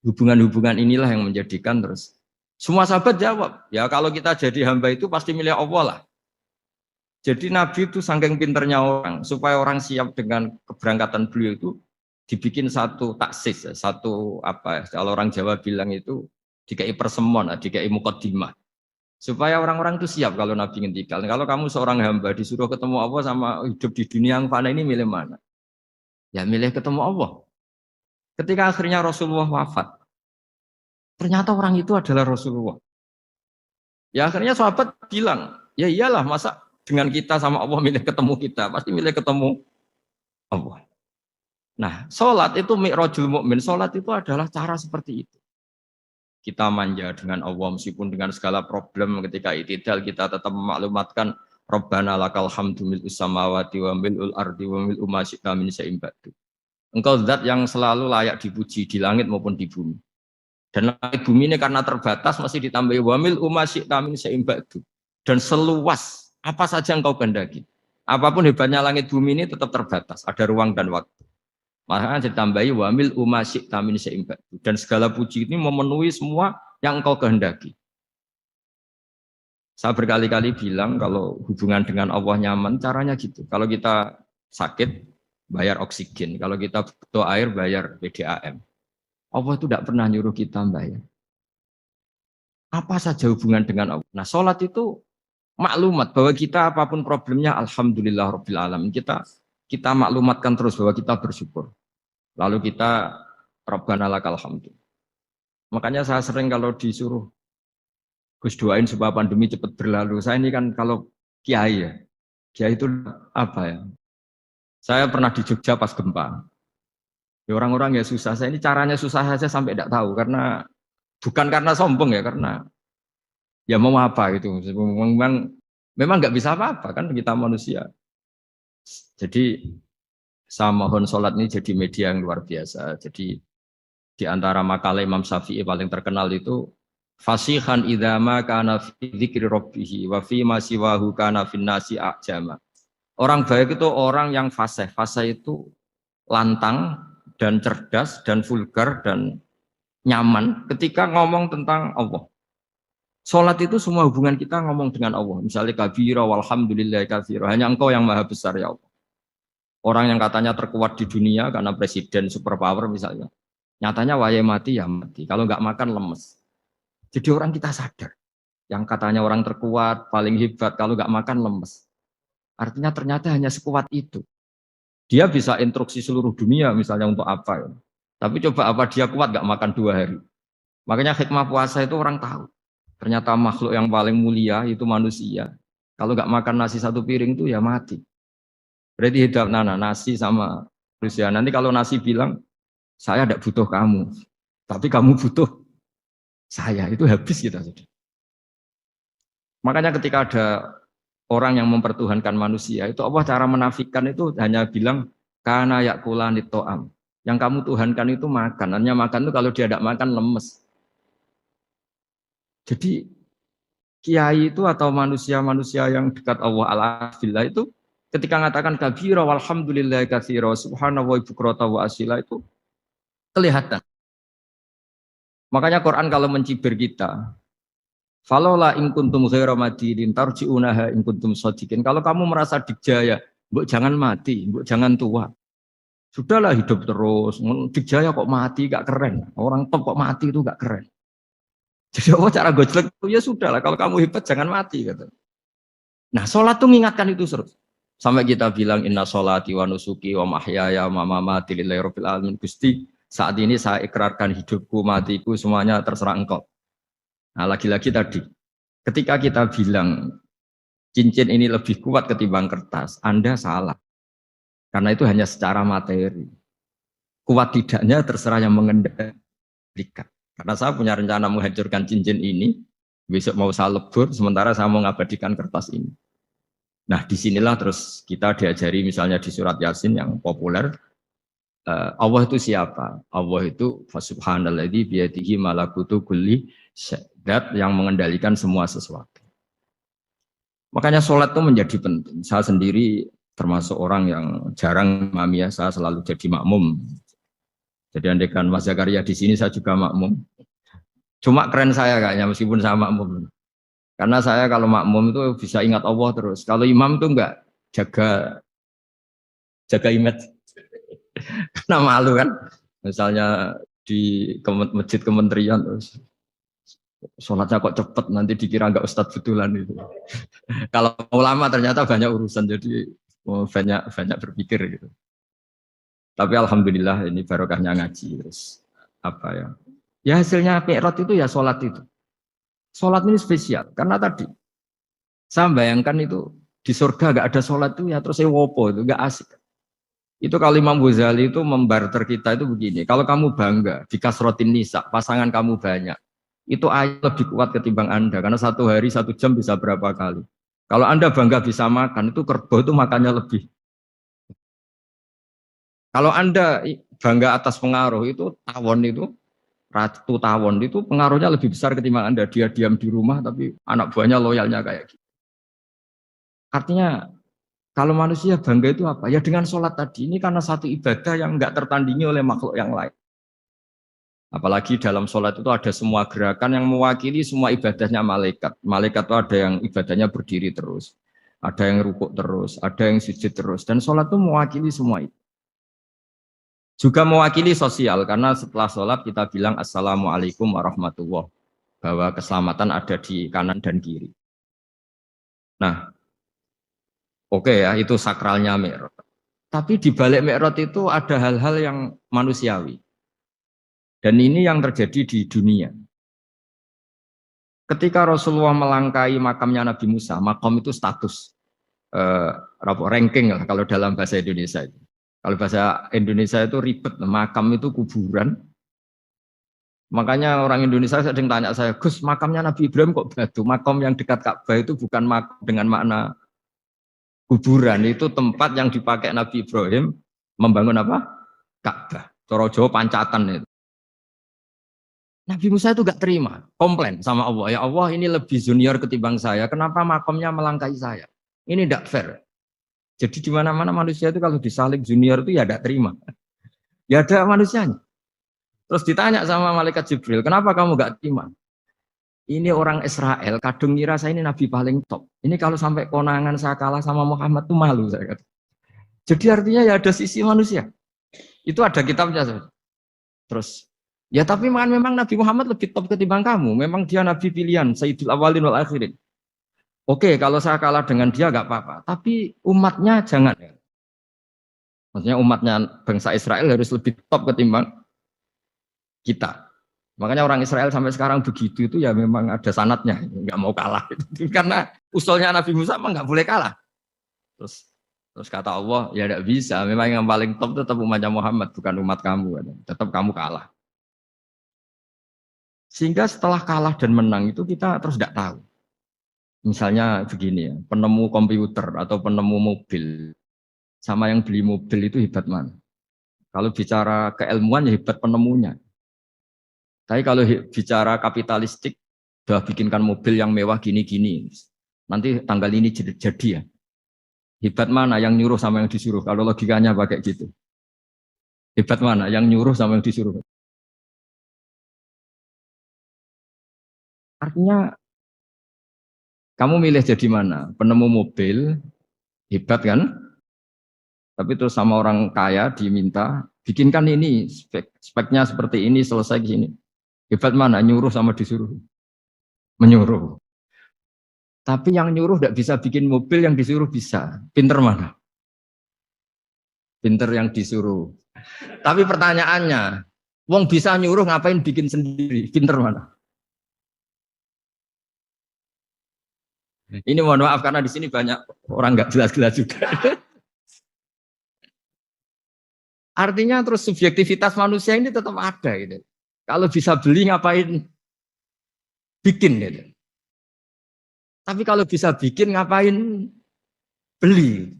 [SPEAKER 2] hubungan-hubungan inilah yang menjadikan terus. Semua sahabat jawab, ya kalau kita jadi hamba itu pasti milih Allah lah. Jadi Nabi itu saking pinternya orang, supaya orang siap dengan keberangkatan beliau itu dibikin satu taksis, satu apa? Kalau orang Jawa bilang itu dikai persemon, dikai mukaddimah. Supaya orang-orang itu siap kalau Nabi ngendikan. Kalau kamu seorang hamba disuruh ketemu Allah sama hidup di dunia yang fana ini milih mana? Ya milih ketemu Allah. Ketika akhirnya Rasulullah wafat, ternyata orang itu adalah Rasulullah. Ya akhirnya sahabat bilang, ya iyalah masa dengan kita sama Allah milih ketemu kita, pasti milih ketemu Allah. Nah, sholat itu mi'rajul mu'min, sholat itu adalah cara seperti itu. Kita manja dengan Allah meskipun dengan segala problem, ketika itidal kita tetap memaklumatkan Rabbana lakal hamdu mil'us samawati wa mil'ul ardi wa mil'u ma syi'ta min syai'in ba'du. Engkau zat yang selalu layak dipuji di langit maupun di bumi. Dan langit bumi ini karena terbatas masih ditambahi wa mil'u ma syi'ta min syai'in ba'du. Dan seluas apa saja engkau kehendaki. Apapun hebatnya langit bumi ini tetap terbatas, ada ruang dan waktu. Makanya ditambahi wa mil'u ma syi'ta min syai'in ba'du. Dan segala puji ini memenuhi semua yang engkau kehendaki. Saya berkali-kali bilang kalau hubungan dengan Allah nyaman, caranya gitu. Kalau kita sakit, bayar oksigen. Kalau kita butuh air, bayar PDAM. Allah itu tidak pernah nyuruh kita bayar. Apa saja hubungan dengan Allah. Nah, sholat itu maklumat bahwa kita apapun problemnya, alhamdulillah rabbil alamin. Kita maklumatkan terus bahwa kita bersyukur. Lalu kita Rabbana lakal hamdu. Makanya saya sering kalau disuruh Gus doain supaya pandemi cepat berlalu. Saya ini kan kalau kiai ya. Kiai itu apa ya? Saya pernah di Jogja pas gempa. Ya orang-orang ya susah. Saya ini caranya susah saja sampai tidak tahu karena bukan karena sombong ya, karena ya mau apa gitu. Memang nggak bisa apa-apa kan kita manusia. Jadi saya mohon sholat ini jadi media yang luar biasa. Jadi di antara makalah Imam Syafi'i paling terkenal itu fasihan idama kana fi dzikri rabbih wa fi ma siwahu kana fin nasi ajama. Orang baik itu orang yang fasih. Fasih itu lantang dan cerdas dan vulgar dan nyaman ketika ngomong tentang Allah. Sholat itu semua hubungan kita ngomong dengan Allah. Misalnya kabira walhamdulillah katsira. Hanya engkau yang maha besar ya Allah. Orang yang katanya terkuat di dunia karena presiden superpower misalnya. Nyatanya waya mati ya mati. Kalau nggak makan lemes. Jadi orang kita sadar. Yang katanya orang terkuat, paling hebat, kalau nggak makan lemes. Artinya ternyata hanya sekuat itu. Dia bisa instruksi seluruh dunia misalnya untuk apa. Ya. Tapi coba apa dia kuat nggak makan 2 hari. Makanya hikmah puasa itu orang tahu. Ternyata makhluk yang paling mulia itu manusia. Kalau nggak makan nasi 1 piring itu ya mati. Berarti hidup nasi sama manusia. Nanti kalau nasi bilang, saya tidak butuh kamu. Tapi kamu butuh saya. Itu habis kita. Makanya ketika ada orang yang mempertuhankan manusia, itu Allah cara menafikan itu hanya bilang, kana yakulanit to'am. Yang kamu tuhankan itu makan. Hanya makan itu kalau dia tidak makan lemes. Jadi kiai itu atau manusia-manusia yang dekat Allah al-afillah itu ketika mengatakan kabira walhamdulillah katsira subhanallah bukrata wa asila itu kelihatan. Makanya Quran kalau mencibir kita, falola in kuntum ghaira madidin tarji'unaha in kuntum shadiqin. Kalau kamu merasa dikjaya, mbok jangan mati, mbok jangan tua. Sudahlah hidup terus. Dikjaya kok mati gak keren. Orang top kok mati itu gak keren. Jadi Allah cara gojlek itu ya sudahlah. Kalau kamu hebat jangan mati kata. Nah, sholat tuh mengingatkan itu terus. Sampai kita bilang inna sholati wa nusuki wa mahyaya wa mamati lillahi rabbil alamin. Gusti, saat ini saya ikrarkan hidupku, matiku semuanya terserah Engkau. Nah, lagi-lagi tadi ketika kita bilang cincin ini lebih kuat ketimbang kertas, Anda salah. Karena itu hanya secara materi. Kuat tidaknya terserah yang mengendalikan. Karena saya punya rencana menghancurkan cincin ini, besok mau saya lebur, sementara saya mau mengabadikan kertas ini. Nah, disinilah terus kita diajari misalnya di surat Yasin yang populer, Allah itu siapa? Allah itu subhanalladzi biyadihi malakutu kulli syai'at yang mengendalikan semua sesuatu. Makanya sholat itu menjadi penting. Saya sendiri termasuk orang yang jarang imami, saya selalu jadi makmum. Jadi andaikan Mas Zakaria di sini saya juga makmum. Cuma keren saya kayaknya meskipun saya makmum. Karena saya kalau makmum itu bisa ingat Allah terus. Kalau imam itu enggak jaga image. Karena malu kan. Misalnya di masjid kementerian terus sholatnya kok cepet nanti dikira enggak ustadz betulan itu. Kalau ulama ternyata banyak urusan jadi banyak berpikir gitu. Tapi alhamdulillah ini barokahnya ngaji terus apa ya? Ya hasilnya mi'raj itu ya sholat itu. Sholat ini spesial karena tadi saya bayangkan itu di surga gak ada sholat itu ya terus saya wopo itu gak asik. Itu kalau Imam Ghazali itu membarter kita itu begini. Kalau kamu bangga di kasrotin nisa pasangan kamu banyak, itu ayat lebih kuat ketimbang Anda karena 1 hari 1 jam bisa berapa kali. Kalau Anda bangga bisa makan itu kerbau itu makannya lebih. Kalau Anda bangga atas pengaruh itu tawon itu, ratu tawon itu pengaruhnya lebih besar ketimbang Anda. Dia diam di rumah tapi anak buahnya loyalnya kayak gitu. Artinya kalau manusia bangga itu apa? Ya dengan sholat tadi. Ini karena satu ibadah yang enggak tertandingi oleh makhluk yang lain. Apalagi dalam sholat itu ada semua gerakan yang mewakili semua ibadahnya malaikat. Malaikat itu ada yang ibadahnya berdiri terus. Ada yang rukuk terus. Ada yang sujud terus. Dan sholat itu mewakili semua itu. Juga mewakili sosial, karena setelah sholat kita bilang Assalamualaikum warahmatullahi wabarakatuh, bahwa keselamatan ada di kanan dan kiri. Nah, oke ya, itu sakralnya Mi'raj. Tapi di balik Mi'raj itu ada hal-hal yang manusiawi. Dan ini yang terjadi di dunia. Ketika Rasulullah melangkai makamnya Nabi Musa, makam itu status, ranking lah kalau dalam bahasa Indonesia itu. Kalau bahasa Indonesia itu ribet, makam itu kuburan. Makanya orang Indonesia sering tanya saya, Gus, makamnya Nabi Ibrahim kok batu? Makam yang dekat Ka'bah itu bukan makam dengan makna kuburan, itu tempat yang dipakai Nabi Ibrahim membangun apa? Ka'bah. Cara Jawa pancatan itu. Nabi Musa itu gak terima, komplain sama Allah. Ya Allah, ini lebih junior ketimbang saya. Kenapa makamnya melangkai saya? Ini tidak fair. Jadi di mana-mana manusia itu kalau disalib junior itu ya tidak terima. Ya ada manusianya. Terus ditanya sama malaikat Jibril, kenapa kamu gak terima? Ini orang Israel, kadung ngira saya ini nabi paling top. Ini kalau sampai konangan saya kalah sama Muhammad tuh malu saya kata. Jadi artinya ya ada sisi manusia. Itu ada kitabnya. Terus, ya tapi memang Nabi Muhammad lebih top ketimbang kamu. Memang dia nabi pilihan, Sayyidul Awalin wal Akhirin. Oke, kalau saya kalah dengan dia gak apa-apa. Tapi umatnya jangan. Maksudnya umatnya bangsa Israel harus lebih top ketimbang kita. Makanya orang Israel sampai sekarang begitu itu ya memang ada sanatnya, nggak mau kalah. Karena usulnya Nabi Musa memang nggak boleh kalah. Terus terus kata Allah, ya tidak bisa. Memang yang paling top tetap umatnya Muhammad, bukan umat kamu. Tetap kamu kalah. Sehingga setelah kalah dan menang itu kita terus tidak tahu. Misalnya begini ya, penemu komputer atau penemu mobil sama yang beli mobil itu hebat mana? Kalau bicara keilmuan ya hebat penemunya. Tapi kalau bicara kapitalistik, udah bikinkan mobil yang mewah gini-gini. Nanti tanggal ini jadi ya. Hebat mana yang nyuruh sama yang disuruh? Kalau logikanya pakai gitu. Hebat mana yang nyuruh sama yang disuruh? Artinya kamu milih jadi mana? Penemu mobil, hebat kan? Tapi terus sama orang kaya diminta, bikinkan ini, speknya seperti ini, selesai gini. Hebat mana? Nyuruh sama disuruh? Menyuruh. Tapi yang nyuruh tidak bisa bikin mobil, yang disuruh bisa. Pinter mana? Pinter yang disuruh. Tapi pertanyaannya, wong bisa nyuruh ngapain bikin sendiri? Pinter mana? Ini mohon maaf karena di sini banyak orang nggak jelas-jelas juga. Artinya terus subjektivitas manusia ini tetap ada gitu. Kalau bisa beli ngapain bikin gitu. Tapi kalau bisa bikin ngapain beli.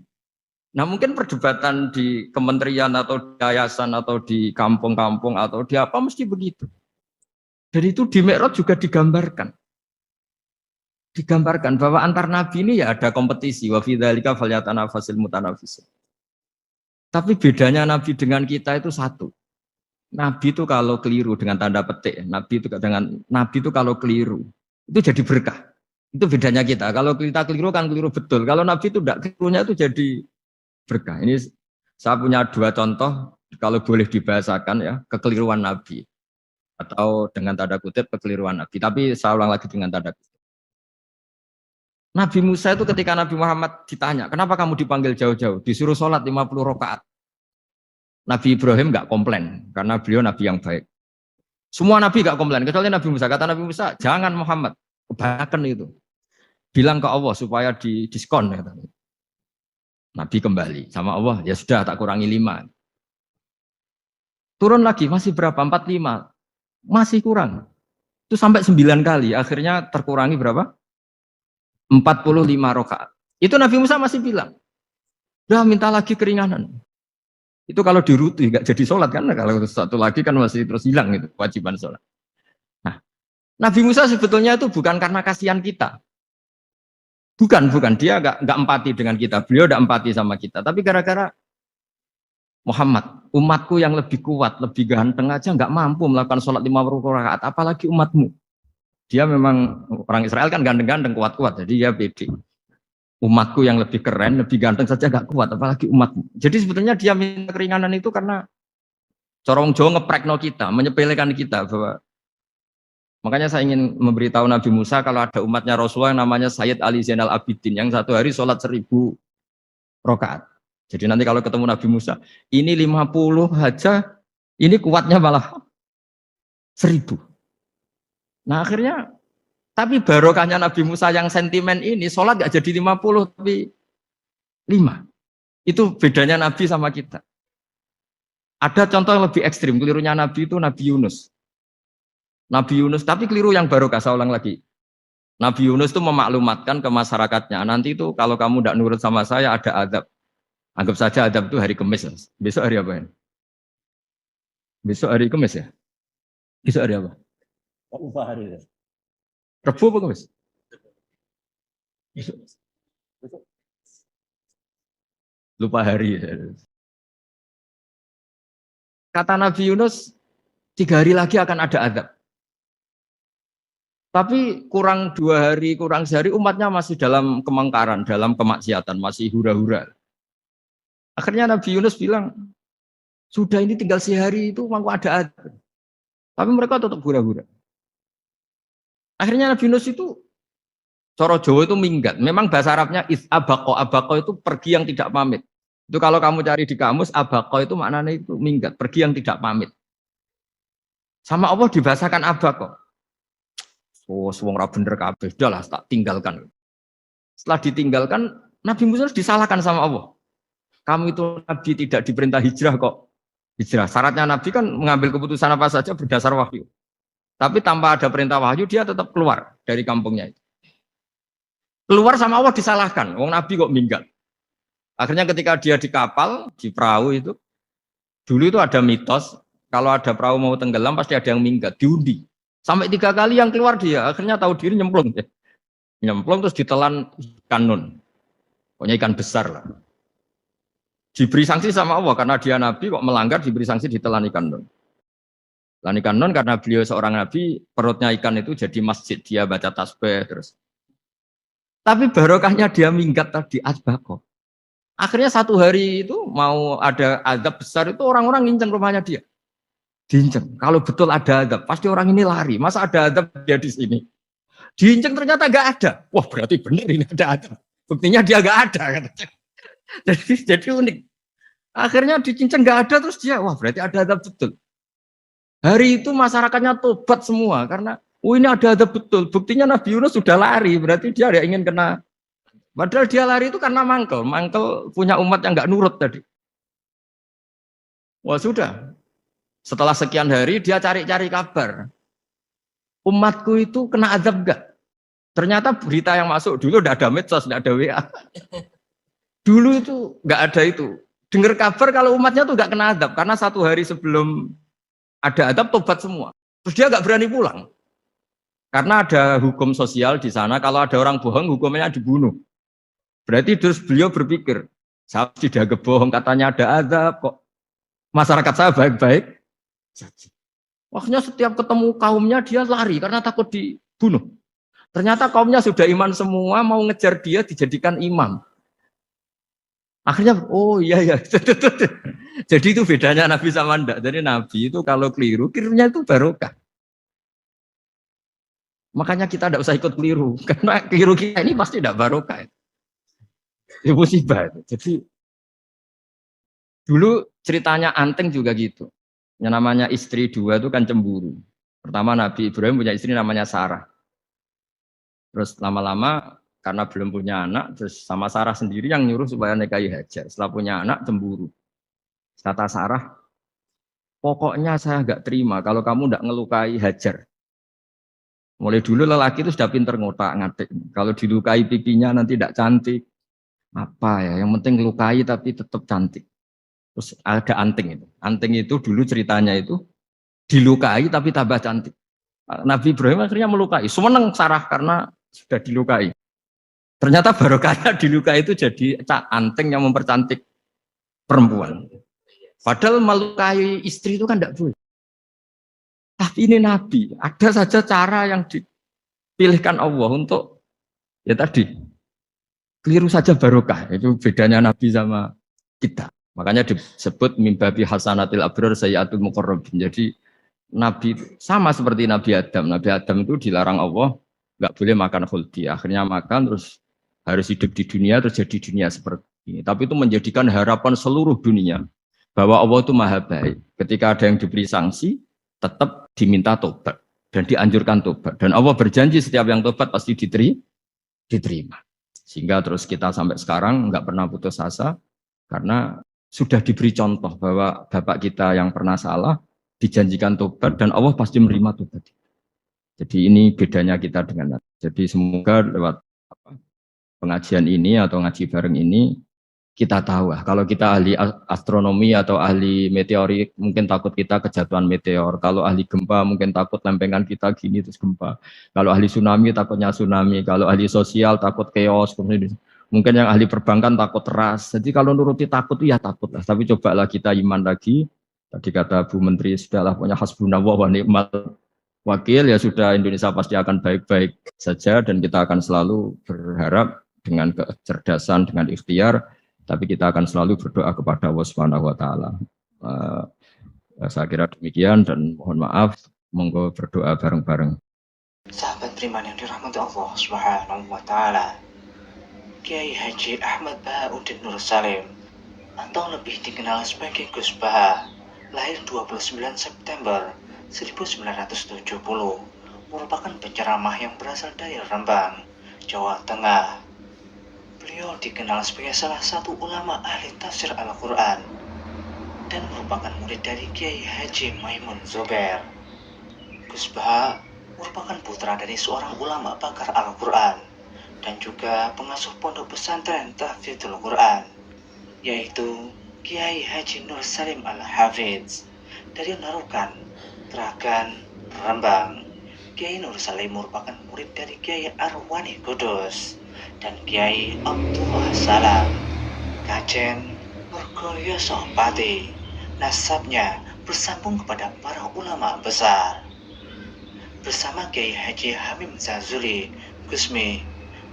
[SPEAKER 2] Nah mungkin perdebatan di kementerian atau di yayasan atau di kampung-kampung atau di apa mesti begitu. Dan itu di Mi'raj juga digambarkan. Digambarkan bahwa antar nabi ini ya ada kompetisi. Wa fi dzalika falyatanafasil mutanafisun. Tapi bedanya nabi dengan kita itu satu. Nabi itu kalau keliru dengan tanda petik, nabi itu kalau keliru itu jadi berkah. Itu bedanya kita. Kalau kita keliru kan keliru betul. Kalau nabi itu tidak kelirunya itu jadi berkah. Ini saya punya dua contoh kalau boleh dibahasakan ya kekeliruan nabi atau dengan tanda kutip kekeliruan nabi. Tapi saya ulang lagi dengan tanda kutip. Nabi Musa itu ketika Nabi Muhammad ditanya, kenapa kamu dipanggil jauh-jauh? Disuruh sholat 50 rakaat. Nabi Ibrahim nggak komplain karena beliau nabi yang baik. Semua nabi nggak komplain kecuali Nabi Musa. Kata Nabi Musa, jangan Muhammad, kebanyakan itu. Bilang ke Allah supaya diskon. Nabi kembali sama Allah, ya sudah tak kurangi 5. Turun lagi, masih berapa? 45. Masih kurang. Itu sampai 9 kali. Akhirnya terkurangi berapa? 45 rakaat. Itu Nabi Musa masih bilang, udah minta lagi keringanan. Itu kalau dirutu nggak jadi sholat kan? Kalau satu lagi kan masih terus hilang itu kewajiban sholat. Nah, Nabi Musa sebetulnya itu bukan karena kasihan kita. Bukan. Dia nggak empati dengan kita. Beliau udah empati sama kita. Tapi gara-gara Muhammad, umatku yang lebih kuat, lebih ganteng aja nggak mampu melakukan sholat 50 rakaat. Apalagi umatmu. Dia memang orang Israel kan ganteng-ganteng, kuat-kuat. Jadi dia pede. Umatku yang lebih keren, lebih ganteng saja gak kuat, apalagi umatmu. Jadi sebetulnya dia minta keringanan itu karena corong Jawa ngeprekno kita, menyepelekan kita bahwa makanya saya ingin memberitahu Nabi Musa kalau ada umatnya Rasulullah yang namanya Sayyid Ali Zainal Abidin yang satu hari sholat 1000 rakaat. Jadi nanti kalau ketemu Nabi Musa, ini 50 aja, ini kuatnya malah 1000. Nah akhirnya, tapi barokahnya Nabi Musa yang sentimen ini, sholat gak jadi 50, tapi 5. Itu bedanya Nabi sama kita. Ada contoh yang lebih ekstrim, kelirunya Nabi itu Nabi Yunus. Nabi Yunus, tapi keliru yang barokah, saya ulang lagi. Nabi Yunus itu memaklumatkan ke masyarakatnya, nanti itu kalau kamu tidak nurut sama saya ada adab. Anggap saja adab itu hari Kamis. Besok hari apa ya? Besok hari Kamis ya? Besok hari apa? Lupa hari ya. Rebu apa Kamis? Besok. lupa hari. Kata Nabi Yunus, 3 hari lagi akan ada azab. Tapi kurang 2 hari, kurang sehari umatnya masih dalam kemungkaran, dalam kemaksiatan, masih hura-hura. Akhirnya Nabi Yunus bilang, sudah ini tinggal sehari itu mau ada azab. Tapi mereka tetap hura-hura. Akhirnya Nabi Yunus itu, coro Jawa itu minggat. Memang bahasa Arabnya abako. Abako itu pergi yang tidak pamit. Itu kalau kamu cari di kamus, abako itu maknanya itu minggat, pergi yang tidak pamit. Sama Allah dibahasakan abako. Oh, wong ra bener kabeh, udahlah tak tinggalkan. Setelah ditinggalkan, Nabi Musa disalahkan sama Allah. Kamu itu Nabi tidak diperintah hijrah kok. Hijrah. Syaratnya Nabi kan mengambil keputusan apa saja berdasar wahyu. Tapi tanpa ada perintah wahyu, dia tetap keluar dari kampungnya itu. Keluar sama Allah disalahkan. Wong Nabi kok minggat. Akhirnya ketika dia di kapal, di perahu itu, dulu itu ada mitos, kalau ada perahu mau tenggelam pasti ada yang minggat, diundi. Sampai 3 kali yang keluar dia, akhirnya tahu diri nyemplung. Nyemplung terus ditelan ikan nun. Pokoknya ikan besar lah. Diberi sanksi sama Allah, karena dia Nabi kok melanggar, diberi sanksi ditelan ikan nun. Telan ikan nun karena beliau seorang Nabi, perutnya ikan itu jadi masjid, dia baca tasbih terus. Tapi barokahnya dia minggat tadi, azbako. Akhirnya 1 hari itu mau ada azab besar itu orang-orang nginceng rumahnya dia. Diinceng. Kalau betul ada azab, pasti orang ini lari. Masa ada azab dia di sini? Diinceng ternyata nggak ada. Wah berarti benar ini ada azab. Buktinya dia nggak ada. Jadi unik. Akhirnya dicinceng nggak ada terus dia, wah berarti ada azab betul. Hari itu masyarakatnya tobat semua karena, ini ada azab betul. Buktinya Nabi Yunus sudah lari, berarti dia ada ingin kena. Padahal dia lari itu karena mangkel punya umat yang nggak nurut tadi. Wah sudah. Setelah sekian hari dia cari-cari kabar. Umatku itu kena azab enggak? Ternyata berita yang masuk dulu udah ada medsos, enggak ada WA. Dulu itu enggak ada itu. Dengar kabar kalau umatnya tuh enggak kena azab karena 1 hari sebelum ada azab tobat semua. Terus dia enggak berani pulang. Karena ada hukum sosial di sana, kalau ada orang bohong hukumnya dibunuh. Berarti terus beliau berpikir, saya tidak bohong katanya ada azab kok. Masyarakat saya baik-baik. Waktunya setiap ketemu kaumnya dia lari karena takut dibunuh. Ternyata kaumnya sudah iman semua, mau ngejar dia dijadikan imam. Akhirnya, oh iya ya. Jadi itu bedanya Nabi sama ndak. Jadi Nabi itu kalau kelirunya itu barokah. Makanya kita tidak usah ikut keliru, karena keliru kita ini pasti tidak barokah. Itu musibah. Jadi dulu ceritanya Anteng juga gitu. Yang namanya istri 2 itu kan cemburu. Pertama Nabi Ibrahim punya istri namanya Sarah. Terus lama-lama karena belum punya anak, terus sama Sarah sendiri yang nyuruh supaya nikahi Hajar. Setelah punya anak cemburu. Kata Sarah, pokoknya saya nggak terima kalau kamu nggak ngelukai Hajar. Mulai dulu lelaki itu sudah pinter ngotak-ngatik. Kalau dilukai pipinya nanti tidak cantik. Apa ya? Yang penting ngelukai tapi tetap cantik. Terus ada anting itu. Anting itu dulu ceritanya itu dilukai tapi tambah cantik. Nabi Ibrahim akhirnya melukai. Seneng Sarah karena sudah dilukai. Ternyata barokahnya dilukai itu jadi anting yang mempercantik perempuan. Padahal melukai istri itu kan tidak boleh. Tapi ini Nabi. Ada saja cara yang dipilihkan Allah untuk ya tadi. Keliru saja barokah. Itu bedanya Nabi sama kita. Makanya disebut mimbabi hasanatil abrar sayyatul muqarrabin. Jadi Nabi sama seperti Nabi Adam. Nabi Adam itu dilarang Allah nggak boleh makan khuldi. Akhirnya makan terus harus hidup di dunia terus jadi dunia seperti ini. Tapi itu menjadikan harapan seluruh dunia bahwa Allah itu maha baik. Ketika ada yang diberi sanksi tetap diminta tobat dan dianjurkan tobat. Dan Allah berjanji setiap yang tobat pasti diterima. Sehingga terus kita sampai sekarang nggak pernah putus asa karena sudah diberi contoh bahwa bapak kita yang pernah salah dijanjikan tobat dan Allah pasti menerima tobat. Jadi ini bedanya kita dengan Nabi. Jadi semoga lewat pengajian ini atau ngaji bareng ini kita tahu kalau kita ahli astronomi atau ahli meteorik mungkin takut kita kejatuhan meteor. Kalau ahli gempa mungkin takut lempengan kita gini terus gempa. Kalau ahli tsunami takutnya tsunami. Kalau ahli sosial takut chaos. Mungkin yang ahli perbankan takut ras. Jadi kalau nuruti takut ya takut lah. Tapi cobalah kita iman lagi. Tadi kata Bu Menteri sudahlah punya hasbunallah wa ni'mal wakil, ya sudah, Indonesia pasti akan baik-baik saja dan kita akan selalu berharap dengan kecerdasan, dengan ikhtiar, tapi kita akan selalu berdoa kepada Allah Subhanahu wa taala. Saya kira demikian dan mohon maaf, monggo berdoa bareng-bareng.
[SPEAKER 1] Sahabat beriman yang dirahmati Allah Subhanahu wa taala. Kiai Haji Ahmad Bahauddin Nur Salim atau lebih dikenal sebagai Gus Baha, lahir 29 September 1970, merupakan penceramah yang berasal dari Rembang, Jawa Tengah. Beliau dikenal sebagai salah satu ulama ahli tafsir Al-Quran dan merupakan murid dari Kiai Haji Maimun Zubair. Gus Baha merupakan putra dari seorang ulama pakar Al-Quran dan juga pengasuh pondok pesantren Tahfidzul Quran, yaitu Kiai Haji Nur Salim Al-Hafidz dari Narukan, Teragan, Rembang. Kiai Nur Salim merupakan murid dari Kiai Arwani Kudus dan Kiai Abdullah Salam, Kajen Nurgolyoso Pati. Nasabnya bersambung kepada para ulama besar. Bersama Kiai Haji Hamim Zazuli, Gusmi,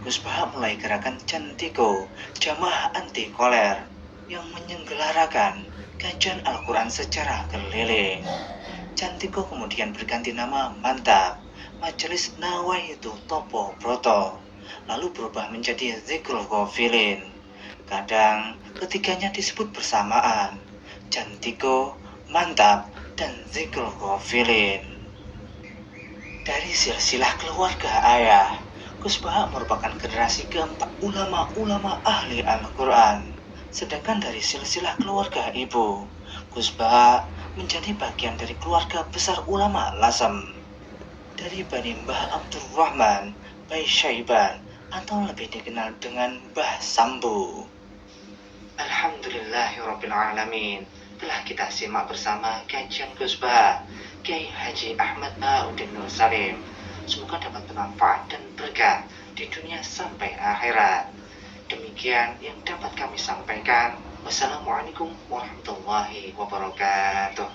[SPEAKER 1] Gus Baha mulai gerakan Cantiko, jamaah anti koler, yang menyelenggarakan kajian Al-Quran secara keliling. Cantiko kemudian berganti nama Mantap, Majelis Nawaitu Topo Broto, lalu berubah menjadi Zikrul Ghafilin. Kadang ketiganya disebut bersamaan, Cantiko, Mantap, dan Zikrul Ghafilin. Dari silsilah keluarga ayah, Gus Baha merupakan generasi keempat ulama-ulama ahli Al-Quran. Sedangkan dari silsilah keluarga ibu, Gus Baha menjadi bagian dari keluarga besar ulama Lasem. Dari Bani Mbah Abdurrahman, Bai Syaiban, atau lebih dikenal dengan Mbah Sambu. Alhamdulillahirrabbilalamin. Telah kita simak bersama kajian Gus Baha, Kiai Haji Ahmad Bahauddin Nur Salim. Semoga dapat bermanfaat dan berkah di dunia sampai akhirat. Demikian yang dapat kami sampaikan. Wassalamualaikum warahmatullahi wabarakatuh.